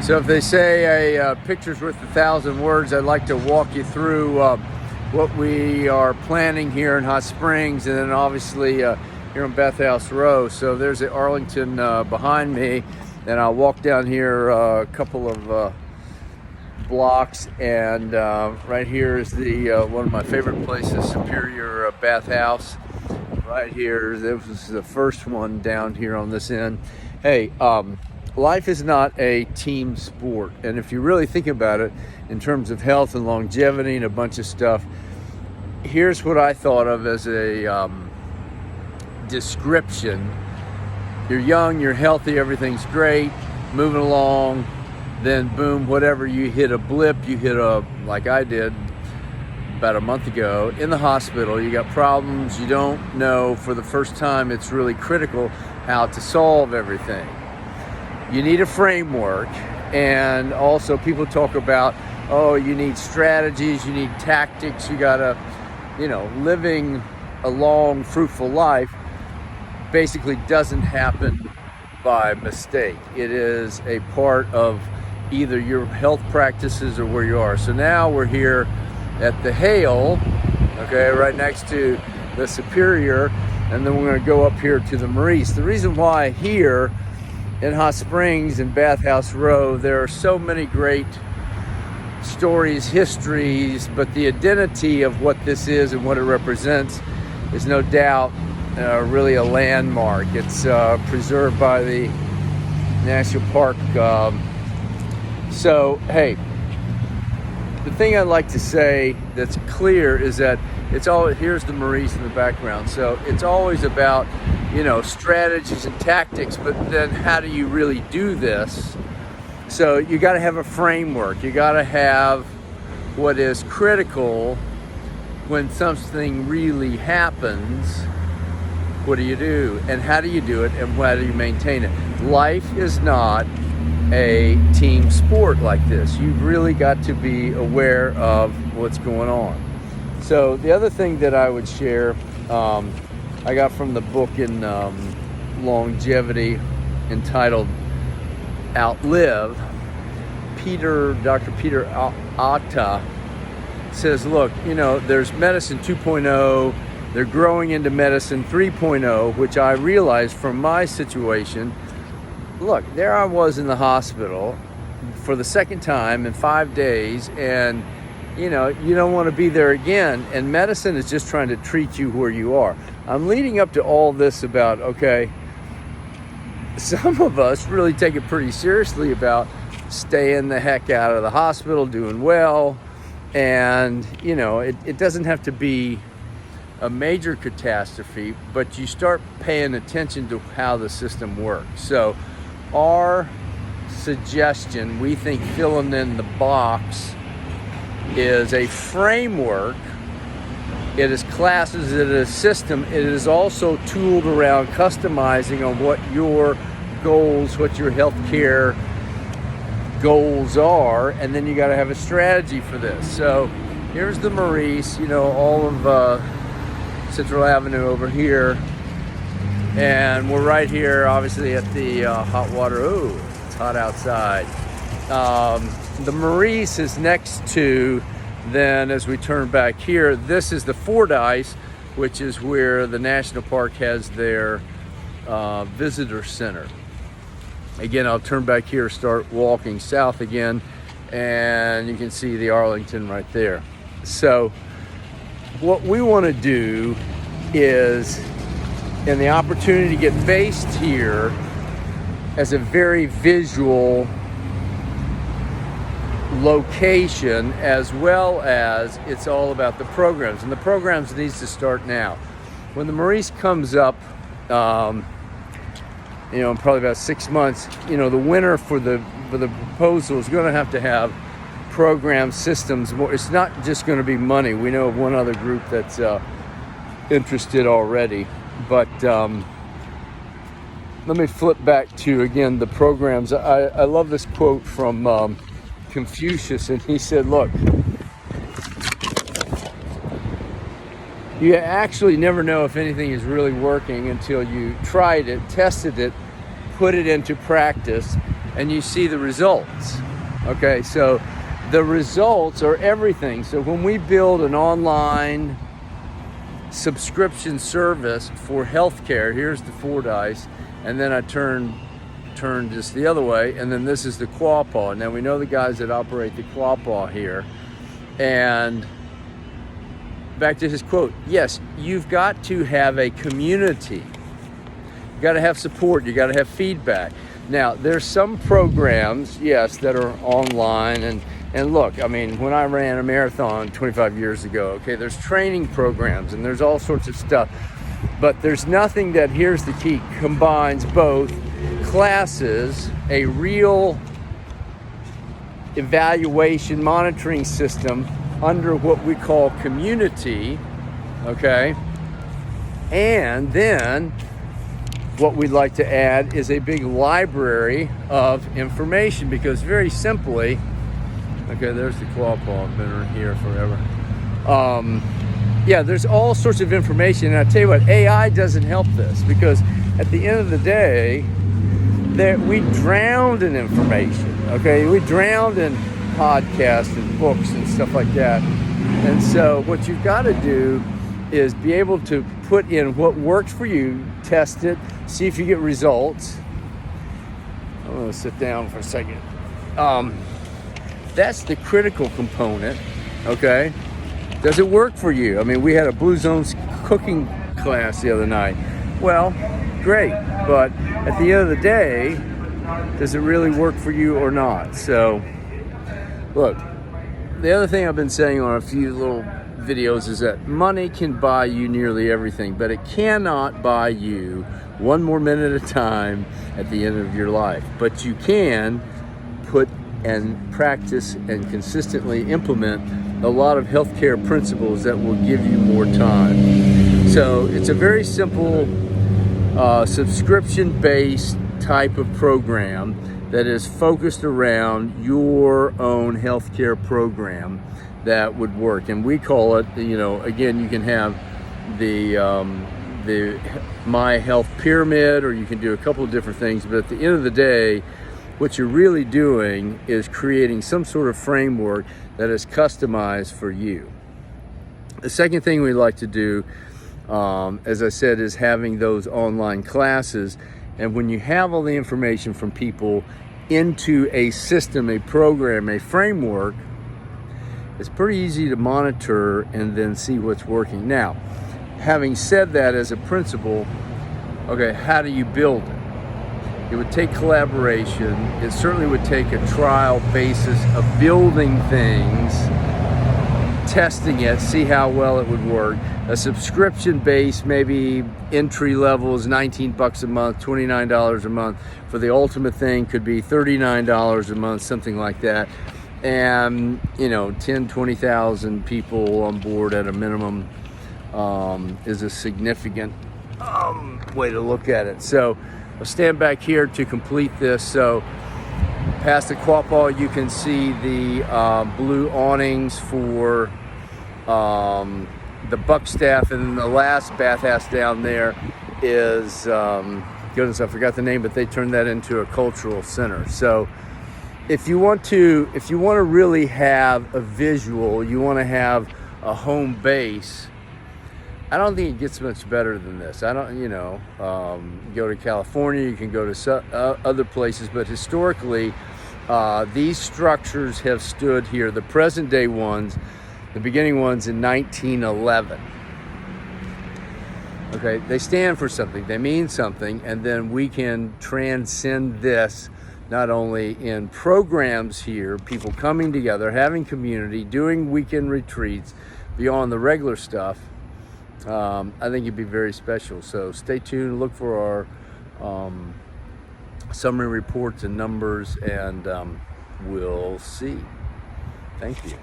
So if they say a picture's worth 1,000 words, I'd like to walk you through what we are planning here in Hot Springs, and then obviously here on Bathhouse Row. So there's the Arlington behind me, and I'll walk down here a couple of blocks, and right here is the one of my favorite places, Superior Bathhouse. Right here, this was the first one down here on this end. Hey, life is not a team sport, and if you really think about it in terms of health and longevity and a bunch of stuff, here's what I thought of as a description. You're young, you're healthy, everything's great, moving along, then boom, whatever, you hit a blip, you hit like I did about a month ago in the hospital. You got problems, you don't know for the first time, it's really critical how to solve everything. You need a framework, and also people talk about, oh, you need strategies, you need tactics, you gotta, living a long, fruitful life basically doesn't happen by mistake. It is a part of either your health practices or where you are. So now we're here at the Hale, okay, right next to the Superior, and then we're going to go up here to the Maurice. The reason why here in Hot Springs and Bathhouse Row, there are so many great stories, histories, but the identity of what this is and what it represents is no doubt really a landmark. It's preserved by the National Park. So, hey, the thing I'd like to say that's clear is that here's the Maurice in the background. So it's always about, strategies and tactics, but then how do you really do this? So you got to have a framework. You got to have what is critical when something really happens. What do you do? And how do you do it? And how do you maintain it? Life is not a team sport like this. You've really got to be aware of what's going on. So the other thing that I would share, I got from the book in longevity entitled Outlive. Dr. Peter Atta says, look, there's medicine 2.0, they're growing into medicine 3.0, which I realized from my situation. Look, there I was in the hospital for the second time in 5 days, and you don't want to be there again, and medicine is just trying to treat you where you are. I'm leading up to all this about, okay, some of us really take it pretty seriously about staying the heck out of the hospital, doing well, and it doesn't have to be a major catastrophe, but you start paying attention to how the system works. So our suggestion, we think filling in the box, is a framework. It is classes, it is system. It is also tooled around customizing on what your goals, what your healthcare goals are, and then you got to have a strategy for this. So here's the Maurice, all of Central Avenue over here, and we're right here obviously at the hot water. Oh, it's hot outside. The Maurice is next to, then as we turn back here, this is the Fordyce, which is where the National Park has their visitor center. Again, I'll turn back here, start walking south again, and you can see the Arlington right there. So what we want to do is, and the opportunity to get based here as a very visual location, as well as it's all about the programs, and the programs needs to start now. When the Maurice comes up, in probably about 6 months, the winner for the proposal is going to have program systems. It's not just going to be money. We know of one other group that's interested already, but let me flip back to again the programs. I love this quote from Confucius, and he said, look, you actually never know if anything is really working until you tried it, tested it, put it into practice, and you see the results. Okay, so the results are everything. So when we build an online subscription service for healthcare, here's the Fordyce, and then I turn just the other way, and then this is the Quapaw. Now we know the guys that operate the Quapaw here, and back to his quote, yes, you've got to have a community. You got to have support. You got to have feedback. Now, there's some programs, yes, that are online. And look, I mean, when I ran a marathon 25 years ago, okay, there's training programs and there's all sorts of stuff. But there's nothing that, here's the key, combines both classes, a real evaluation monitoring system under what we call community, okay? And then what we'd like to add is a big library of information, because very simply, okay, there's the Quapaw, I've been here forever. Yeah, there's all sorts of information, and I tell you what, AI doesn't help this, because at the end of the day, we drowned in information, okay? We drowned in podcasts and books and stuff like that. And so what you've got to do is be able to put in what works for you, test it, see if you get results. I'm going to sit down for a second. That's the critical component, okay? Does it work for you? I mean, we had a Blue Zones cooking class the other night. Well, great, but at the end of the day, does it really work for you or not? So, look, the other thing I've been saying on a few little videos is that money can buy you nearly everything, but it cannot buy you one more minute at a time at the end of your life. But you can put and practice and consistently implement a lot of healthcare principles that will give you more time. So it's a very simple subscription-based type of program that is focused around your own healthcare program that would work. And we call it, you know, again, you can have the My Health Pyramid, or you can do a couple of different things, but at the end of the day, what you're really doing is creating some sort of framework that is customized for you. The second thing we like to do, as I said, is having those online classes. And when you have all the information from people into a system, a program, a framework, it's pretty easy to monitor and then see what's working. Now, having said that as a principle, okay, how do you build it? It would take collaboration. It certainly would take a trial basis of building things, testing it, see how well it would work. A subscription base, maybe entry level is $19 a month, $29 a month. For the ultimate thing could be $39 a month, something like that. And, you know, 10, 20,000 people on board at a minimum is a significant way to look at it. So I'll stand back here to complete this. So past the Quapaw, you can see the blue awnings for the buck staff, and the last bathhouse down there is, goodness, I forgot the name, but they turned that into a cultural center. So if you want to really have a visual, you want to have a home base, I don't think it gets much better than this. I don't, you know, go to California, you can go to other places, but historically, these structures have stood here, the present day ones, the beginning ones in 1911. Okay, they stand for something, they mean something, and then we can transcend this not only in programs here, people coming together, having community, doing weekend retreats, beyond the regular stuff. I think it'd be very special. So stay tuned, look for our summary reports and numbers, and we'll see. Thank you.